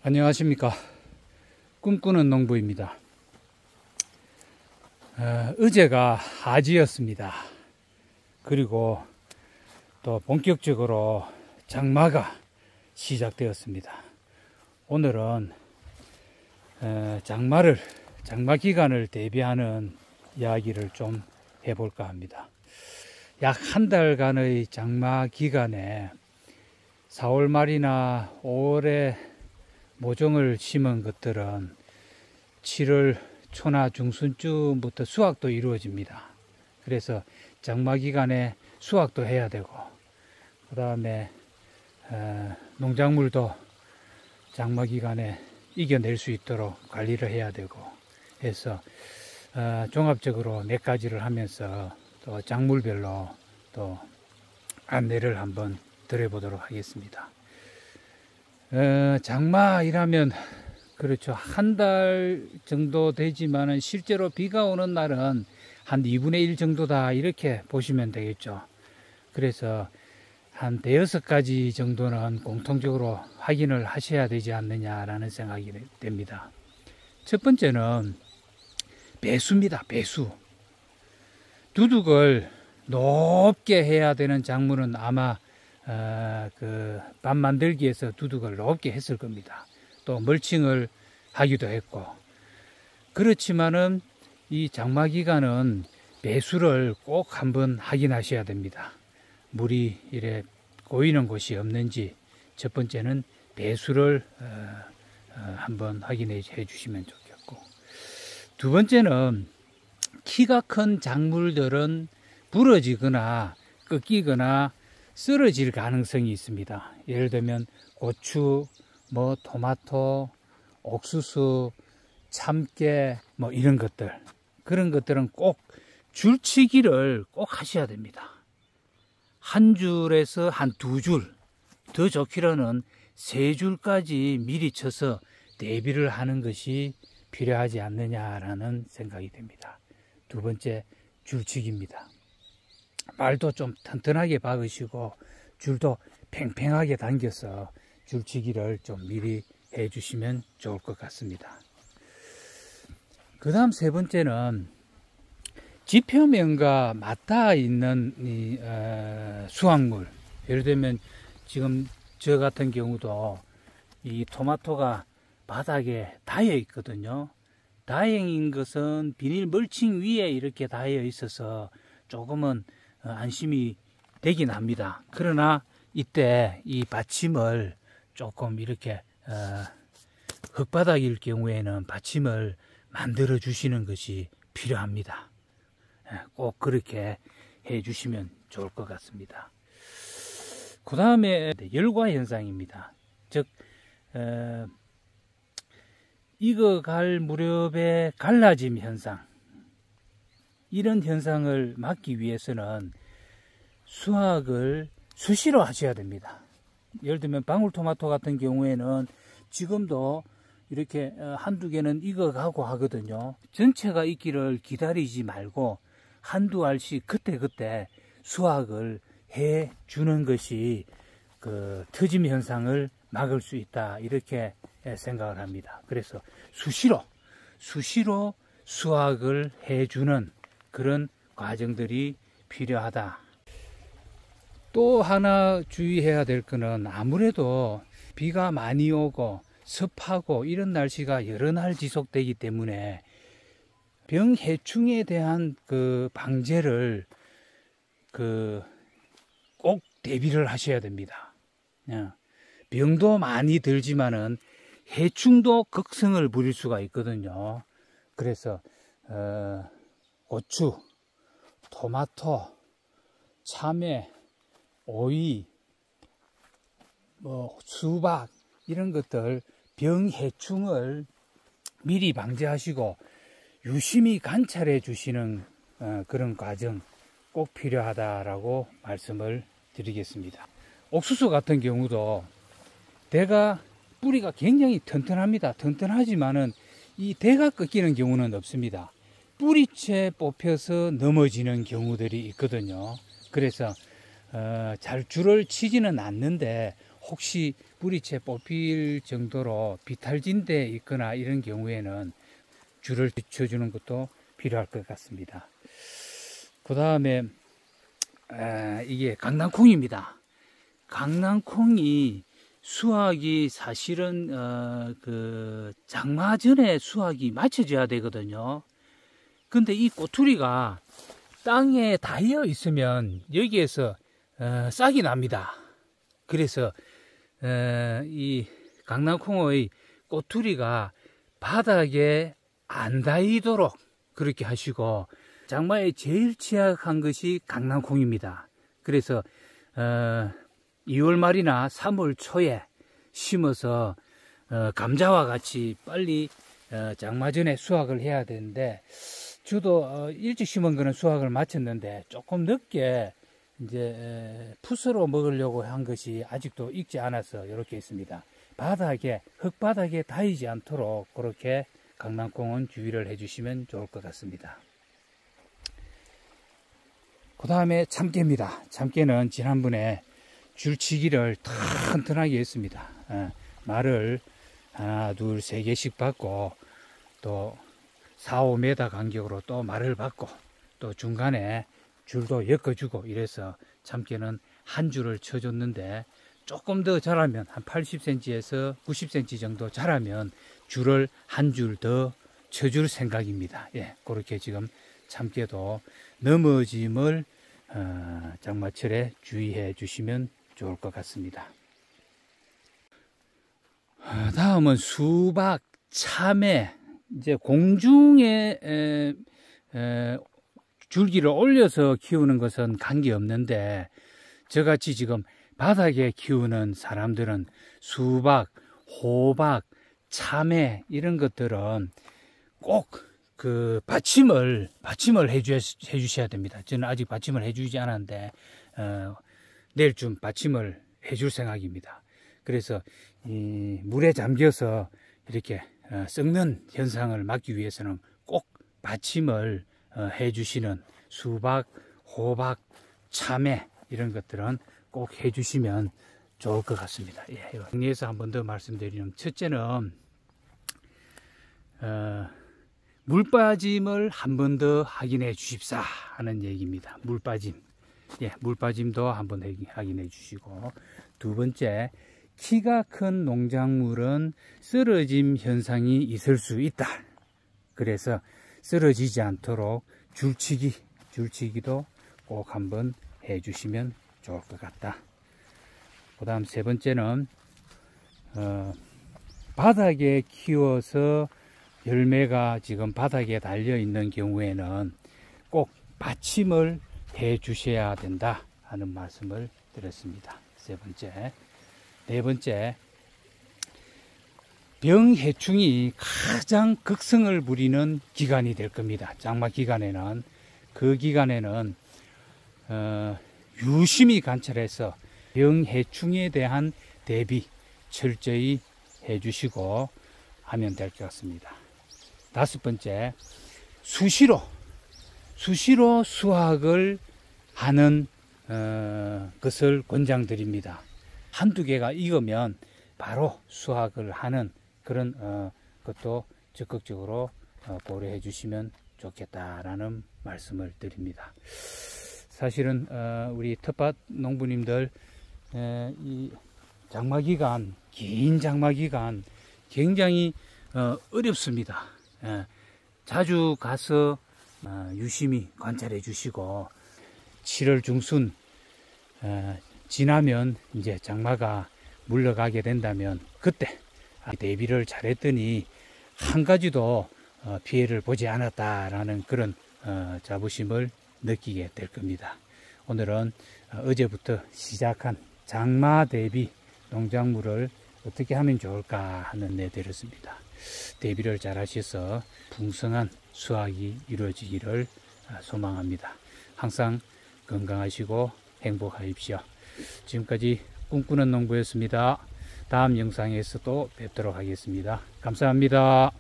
안녕하십니까. 꿈꾸는 농부입니다. 어제가 하지였습니다. 그리고 또 본격적으로 장마가 시작되었습니다. 오늘은 장마 기간을 대비하는 이야기를 좀 해볼까 합니다. 약 한 달간의 장마 기간에 4월 말이나 5월에 모종을 심은 것들은 7월 초나 중순쯤부터 수확도 이루어집니다. 그래서 장마 기간에 수확도 해야 되고, 그 다음에 농작물도 장마 기간에 이겨낼 수 있도록 관리를 해야 되고 해서 종합적으로 몇 가지를 하면서 또 작물별로 또 안내를 한번 드려보도록 하겠습니다. 장마이라면 그렇죠. 한 달 정도 되지만은 실제로 비가 오는 날은 한 2분의 1 정도다, 이렇게 보시면 되겠죠. 그래서 한 대여섯 가지 정도는 공통적으로 확인을 하셔야 되지 않느냐라는 생각이 됩니다. 첫 번째는 배수입니다. 배수. 두둑을 높게 해야 되는 작물은 아마 밭 만들기에서 두둑을 높게 했을 겁니다. 또 멀칭을 하기도 했고, 그렇지만은 이 장마 기간은 배수를 꼭 한번 확인하셔야 됩니다. 물이 이래 고이는 곳이 없는지 첫 번째는 배수를 한번 확인해 주시면 좋겠고, 두 번째는 키가 큰 작물들은 부러지거나 꺾이거나 쓰러질 가능성이 있습니다. 예를 들면 고추, 토마토, 옥수수, 참깨, 이런 것들, 그런 것들은 꼭 줄치기를 꼭 하셔야 됩니다. 한 줄에서 한 두 줄, 더 좋기로는 세 줄까지 미리 쳐서 대비를 하는 것이 필요하지 않느냐라는 생각이 됩니다. 두 번째, 줄치기입니다. 말도 좀 튼튼하게 박으시고 줄도 팽팽하게 당겨서 줄치기를 좀 미리 해 주시면 좋을 것 같습니다. 그 다음 세 번째는 지표면과 맞닿아 있는 수확물, 예를 들면 지금 저 같은 경우도 이 토마토가 바닥에 닿여 있거든요. 다행인 것은 비닐 멀칭 위에 이렇게 닿여 있어서 조금은 안심이 되긴 합니다. 그러나 이때 이 받침을 조금 이렇게 흙바닥일 경우에는 받침을 만들어 주시는 것이 필요합니다. 꼭 그렇게 해 주시면 좋을 것 같습니다. 그 다음에 열과 현상입니다. 즉 익어갈 무렵에 갈라짐 현상, 이런 현상을 막기 위해서는 수확을 수시로 하셔야 됩니다. 예를 들면 방울토마토 같은 경우에는 지금도 이렇게 한두 개는 익어가고 하거든요. 전체가 익기를 기다리지 말고 한두 알씩 그때그때 수확을 해 주는 것이 그 터짐 현상을 막을 수 있다, 이렇게 생각을 합니다. 그래서 수시로 수확을 해 주는 그런 과정들이 필요하다. 또 하나 주의해야 될 거는, 아무래도 비가 많이 오고 습하고 이런 날씨가 여러 날 지속되기 때문에 병해충에 대한 그 방제를 꼭 대비를 하셔야 됩니다. 병도 많이 들지만은 해충도 극성을 부릴 수가 있거든요. 그래서 고추, 토마토, 참외, 오이, 수박, 이런 것들 병해충을 미리 방지하시고 유심히 관찰해 주시는 그런 과정 꼭 필요하다라고 말씀을 드리겠습니다. 옥수수 같은 경우도 대가 뿌리가 굉장히 튼튼합니다. 튼튼하지만은 이 대가 꺾이는 경우는 없습니다. 뿌리채 뽑혀서 넘어지는 경우들이 있거든요. 그래서 잘 줄을 치지는 않는데 혹시 뿌리채 뽑힐 정도로 비탈진돼 있거나 이런 경우에는 줄을 비춰주는 것도 필요할 것 같습니다. 그 다음에 이게 강낭콩입니다. 강낭콩이 수확이 사실은 그 장마 전에 수확이 마쳐져야 되거든요. 근데 이 꼬투리가 땅에 닿여 있으면 여기에서 싹이 납니다. 그래서 이 강낭콩의 꼬투리가 바닥에 안 닿이도록 그렇게 하시고, 장마에 제일 취약한 것이 강낭콩입니다. 그래서 2월 말이나 3월 초에 심어서 감자와 같이 빨리 장마 전에 수확을 해야 되는데, 저도 일찍 심은 거는 수확을 마쳤는데 조금 늦게 이제 풋으로 먹으려고 한 것이 아직도 익지 않아서 이렇게 있습니다. 바닥에, 흙바닥에 닿이지 않도록 그렇게 강낭콩은 주의를 해주시면 좋을 것 같습니다. 그 다음에 참깨입니다. 참깨는 지난번에 줄치기를 튼튼하게 했습니다. 말을 하나, 둘, 세 개씩 받고, 또 4, 5m 간격으로 또 말을 받고, 또 중간에 줄도 엮어주고 이래서 참깨는 한 줄을 쳐줬는데, 조금 더 자라면 한 80cm에서 90cm 정도 자라면 줄을 한 줄 더 쳐줄 생각입니다. 예, 그렇게 지금 참깨도 넘어짐을 장마철에 주의해 주시면 좋을 것 같습니다. 다음은 수박, 참외. 이제 공중에 줄기를 올려서 키우는 것은 관계없는데, 저같이 지금 바닥에 키우는 사람들은 수박, 호박, 참외 이런 것들은 꼭 그 받침을 해주셔야 됩니다. 저는 아직 받침을 해주지 않았는데 내일쯤 받침을 해줄 생각입니다. 그래서 이 물에 잠겨서 이렇게 썩는 현상을 막기 위해서는 꼭 받침을 해주시는 수박, 호박, 참외 이런 것들은 꼭 해주시면 좋을 것 같습니다. 예, 정리해서 한 번 더 말씀드리면, 첫째는 물빠짐을 한 번 더 확인해 주십사 하는 얘기입니다. 물빠짐. 예, 물빠짐도 한번 확인해 주시고, 두 번째, 키가 큰 농작물은 쓰러짐 현상이 있을 수 있다. 그래서 쓰러지지 않도록 줄치기도 꼭 한번 해 주시면 좋을 것 같다. 그 다음 세 번째는 바닥에 키워서 열매가 지금 바닥에 달려 있는 경우에는 꼭 받침을 해 주셔야 된다 하는 말씀을 드렸습니다. 세 번째. 네 번째, 병해충이 가장 극성을 부리는 기간이 될 겁니다. 장마 기간에는. 그 기간에는 유심히 관찰해서 병해충에 대한 대비 철저히 해주시고 하면 될 것 같습니다. 다섯 번째, 수시로 수확을 하는 것을 권장드립니다. 한두 개가 익으면 바로 수확을 하는 그런 것도 적극적으로 고려해 주시면 좋겠다라는 말씀을 드립니다. 사실은 우리 텃밭 농부님들 이 장마기간, 긴 장마기간 굉장히 어렵습니다. 자주 가서 유심히 관찰해 주시고 7월 중순 지나면 이제 장마가 물러가게 된다면 그때 대비를 잘했더니 한 가지도 피해를 보지 않았다라는 그런 자부심을 느끼게 될 겁니다. 오늘은 어제부터 시작한 장마 대비 농작물을 어떻게 하면 좋을까 하는 내드렸습니다. 대비를 잘 하셔서 풍성한 수확이 이루어지기를 소망합니다. 항상 건강하시고 행복하십시오. 지금까지 꿈꾸는 농부였습니다. 다음 영상에서 또 뵙도록 하겠습니다. 감사합니다.